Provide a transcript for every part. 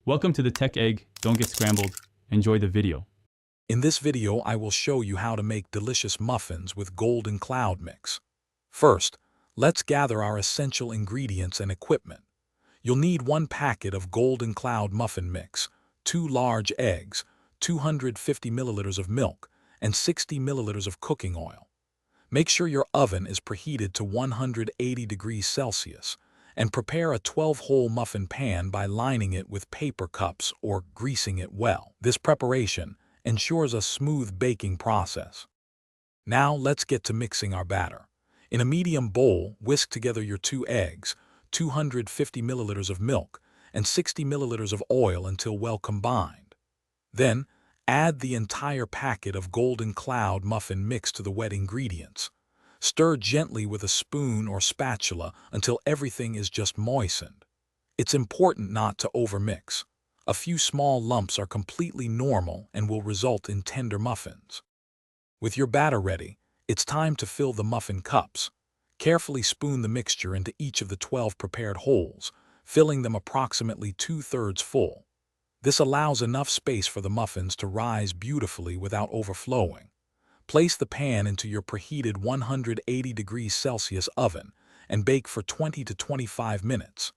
Welcome to the Tech Egg. Don't get scrambled. Enjoy the video. In this video, I will show you how to make delicious muffins with golden cloud mix. First, let's gather our essential ingredients and equipment. You'll need 1 packet of golden cloud muffin mix, 2 large eggs, 250 milliliters of milk, and 60 milliliters of cooking oil. Make sure your oven is preheated to 180 degrees Celsius, and prepare a 12-hole muffin pan by lining it with paper cups or greasing it well. This preparation ensures a smooth baking process. Now let's get to mixing our batter. In a medium bowl, whisk together your 2 eggs, 250 milliliters of milk, and 60 milliliters of oil until well combined. Then, add the entire packet of golden cloud muffin mix to the wet ingredients. Stir gently with a spoon or spatula until everything is just moistened. It's important not to overmix. A few small lumps are completely normal and will result in tender muffins. With your batter ready, it's time to fill the muffin cups. Carefully spoon the mixture into each of the 12 prepared holes, filling them approximately 2/3 full. This allows enough space for the muffins to rise beautifully without overflowing. Place the pan into your preheated 180 degrees Celsius oven and bake for 20 to 25 minutes.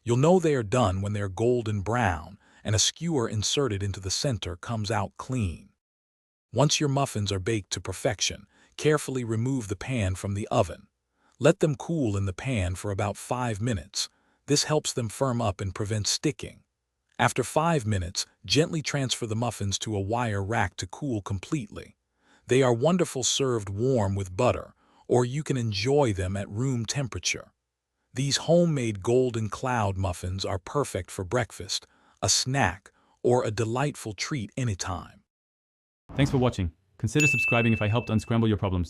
You'll know they are done when they're golden brown and a skewer inserted into the center comes out clean. Once your muffins are baked to perfection, carefully remove the pan from the oven. Let them cool in the pan for about 5 minutes. This helps them firm up and prevent sticking. After 5 minutes, gently transfer the muffins to a wire rack to cool completely. They are wonderful served warm with butter, or you can enjoy them at room temperature. These homemade golden cloud muffins are perfect for breakfast, a snack, or a delightful treat anytime. Thanks for watching. Consider subscribing if I helped unscramble your problems.